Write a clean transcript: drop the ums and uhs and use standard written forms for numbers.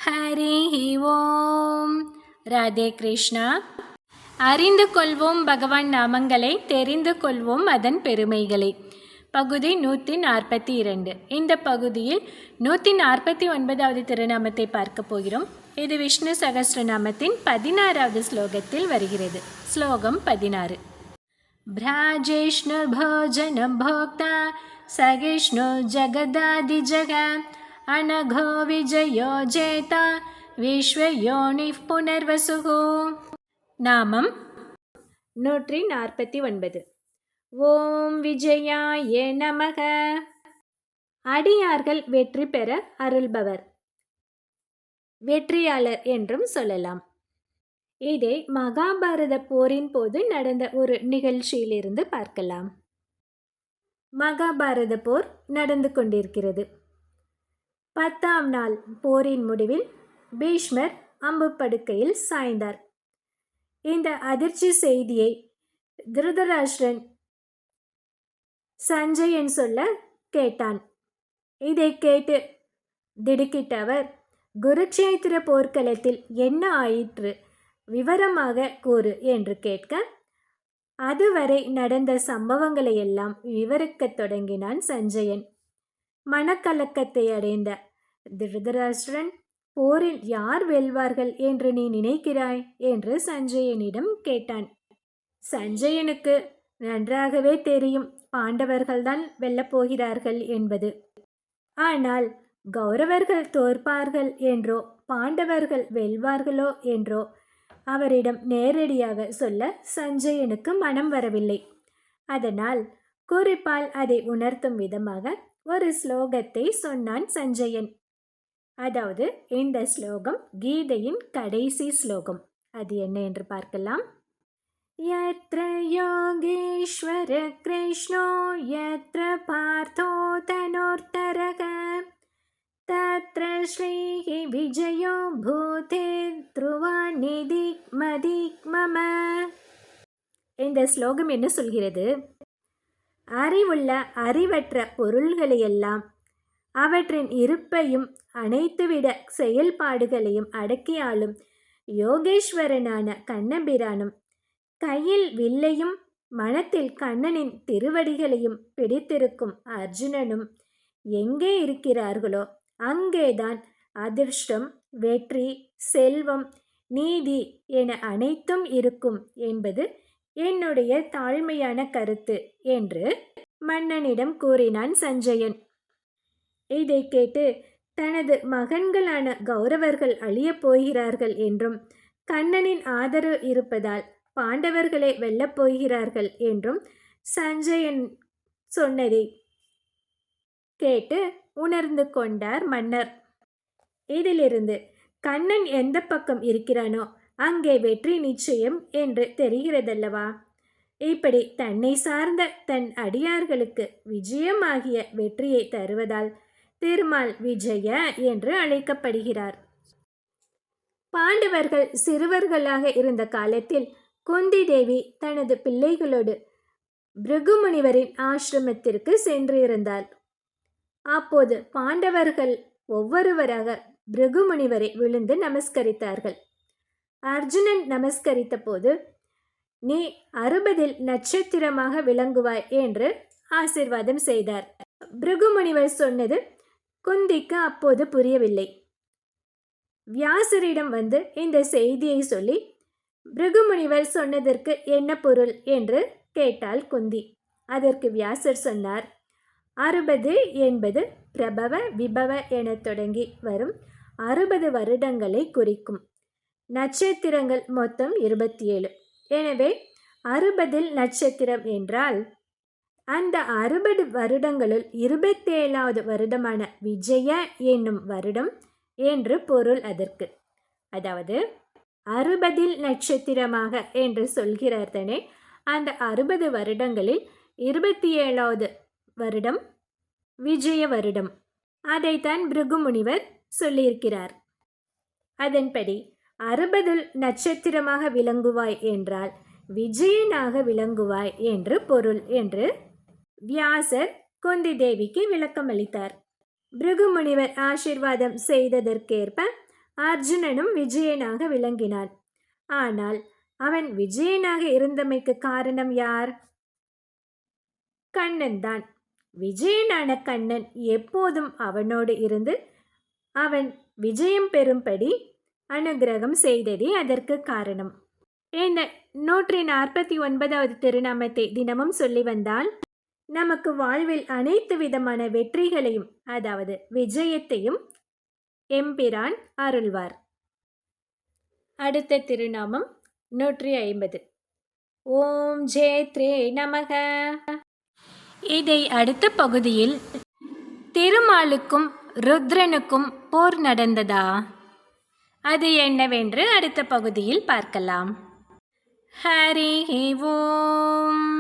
ஹரி ஓம். ராதே கிருஷ்ணா. அறிந்து கொள்வோம் பகவான் நாமங்களை, தெரிந்து கொள்வோம் அதன் பெருமைகளை. பகுதி 142. இந்த பகுதியில் 149வது திருநாமத்தை பார்க்க போகிறோம். இது விஷ்ணு சகஸ்ரநாமத்தின் 16வது ஸ்லோகத்தில் வருகிறது. ஸ்லோகம் 16. பிராஜேஷ்ணு போஜன போக்தா சகிஷ்ணு ஜகதாதி ஜக அனகோ விஜயோ ஜேதா விஸ்வயோனி புனர்வசுகு. நாமம் 149. ஓம் விஜயாய நமக. அடியார்கள் வெற்றி பெற அருள்பவர், வெற்றியாளர் என்றும் சொல்லலாம். இதை மகாபாரத போரின் போது நடந்த ஒரு நிகழ்ச்சியிலிருந்து பார்க்கலாம். மகாபாரத போர் நடந்து கொண்டிருக்கிறது. 10ஆம் நாள் போரின் முடிவில் பீஷ்மர் அம்பு படுக்கையில் சாய்ந்தார். இந்த அதிர்ச்சி செய்தியை திருதராஷ்டிரன் சஞ்சயன் சொல்ல கேட்டான். இதை கேட்டு திடுக்கிட்ட அவர், குருட்சேத்திர போர்க்களத்தில் என்ன ஆயிற்று, விவரமாக கூறு என்று கேட்க, அதுவரை நடந்த சம்பவங்களை எல்லாம் விவரிக்கத் தொடங்கினான் சஞ்சயன். மனக்கலக்கத்தை அடைந்த திருதராஷ்டிரன், போரில் யார் வெல்வார்கள் என்று நீ நினைக்கிறாய் என்று சஞ்சயனிடம் கேட்டான். சஞ்சயனுக்கு நன்றாகவே தெரியும் பாண்டவர்கள்தான் வெல்லப்போகிறார்கள் என்பது. ஆனால் கௌரவர்கள் தோற்பார்கள் என்றோ பாண்டவர்கள் வெல்வார்களோ என்றோ அவரிடம் நேரடியாக சொல்ல சஞ்சயனுக்கு மனம் வரவில்லை. அதனால் குறிப்பால் அதை உணர்த்தும் விதமாக ஒரு ஸ்லோகத்தை சொன்னான் சஞ்சயன். அதாவது இந்த ஸ்லோகம் கீதையின் கடைசி ஸ்லோகம். அது என்ன என்று பார்க்கலாம். யத்ர யோகேஸ்வர கிருஷ்ணோ யத்ர பார்த்தோ தனோர்த்தரக தத்ர ஸ்ரீஹி விஜயோ பூதே த்ருவாநிதிக் மதிக் மம. இந்த ஸ்லோகம் என்ன சொல்கிறது? அறிவுள்ள அறிவற்ற பொருள்களையெல்லாம் அவற்றின் இருப்பையும் அனைத்துவிட செயல்பாடுகளையும் அடக்கியாலும் யோகேஸ்வரனான கண்ணபிரானும் கையில் வில்லையும் மனத்தில் கண்ணனின் திருவடிகளையும் பிடித்திருக்கும் அர்ஜுனனும் எங்கே இருக்கிறார்களோ அங்கேதான் அதிர்ஷ்டம், வெற்றி, செல்வம், நீதி என அனைத்தும் இருக்கும் என்பது என்னுடைய தாழ்மையான கருத்து என்று மன்னனிடம் கூறினான் சஞ்சயன். இதை கேட்டு தனது மகன்களான கௌரவர்கள் அழியப் போகிறார்கள் என்றும் கண்ணனின் ஆதரவு இருப்பதால் பாண்டவர்களை வெல்லப் போகிறார்கள் என்றும் சஞ்சயன் சொன்னதை கேட்டு உணர்ந்து கொண்டார் மன்னர். இதிலிருந்து கண்ணன் எந்த பக்கம் இருக்கிறானோ அங்கே வெற்றி நிச்சயம் என்று தெரிகிறதல்லவா? இப்படி தன்னை சார்ந்த தன் அடியார்களுக்கு விஜயமாகிய வெற்றியை தருவதால் திருமால் விஜய என்று அழைக்கப்படுகிறார். பாண்டவர்கள் சிறுவர்களாக இருந்த காலத்தில் குந்தி தேவி தனது பிள்ளைகளோடு பிருகுமுனிவரின் ஆசிரமத்திற்கு சென்றிருந்தார். அப்போது பாண்டவர்கள் ஒவ்வொருவராக பிருகுமுனிவரை விழுந்து நமஸ்கரித்தார்கள். அர்ஜுனன் நமஸ்கரித்த போது, நீ 60 நட்சத்திரமாக விளங்குவாய் என்று ஆசீர்வாதம் செய்தார். பிருகுமுனிவர் சொன்னது குந்திக்கு அப்போது புரியவில்லை. வியாசரிடம் வந்து இந்த செய்தியை சொல்லி, பிருகுமுனிவர் சொன்னதற்கு என்ன பொருள் என்று கேட்டாள் குந்தி. அதற்கு வியாசர் சொன்னார், 60 என்பது பிரபவ விபவ என தொடங்கி வரும் 60 வருடங்களை குறிக்கும். நட்சத்திரங்கள் மொத்தம் 27. எனவே 60 நட்சத்திரம் என்றால் அந்த 60 வருடங்களுள் 27வது வருடமான விஜய என்னும் வருடம் என்று பொருள் அதற்கு. அதாவது 60 நட்சத்திரமாக என்று சொல்கிறார்தானே, அந்த 60 வருடங்களில் 27வது வருடம் விஜய வருடம். அதைத்தான் பிருகுமுனிவர் சொல்லியிருக்கிறார். அதன்படி 60 நட்சத்திரமாக விளங்குவாய் என்றால் விஜயனாக விளங்குவாய் என்று பொருள் என்று வியாசர் குந்தி தேவிக்கு விளக்கம் அளித்தார். பிருகுமுனிவர் ஆசீர்வாதம் செய்ததற்கேற்ப அர்ஜுனனும் விஜயனாக விளங்கினான். ஆனால் அவன் விஜயனாக இருந்தமைக்கு காரணம் யார்? கண்ணன் தான். விஜயனான கண்ணன் எப்போதும் அவனோடு இருந்து அவன் விஜயம் பெறும்படி அனுகிரகம் செய்ததே அதற்கு காரணம். இந்த 149வது திருநாமத்தை தினமும் சொல்லி வந்தால் நமக்கு வாழ்வில் அனைத்து விதமான வெற்றிகளையும், அதாவது விஜயத்தையும் எம்பிரான் அருள்வார். அடுத்த திருநாமம் 150. ஓம் ஜெயத்ரே நமக. இதை அடுத்த பகுதியில் திருமாலுக்கும் ருத்ரனுக்கும் போர் நடந்ததா? அது என்னவென்று அடுத்த பகுதியில் பார்க்கலாம். ஹரி ஓம்.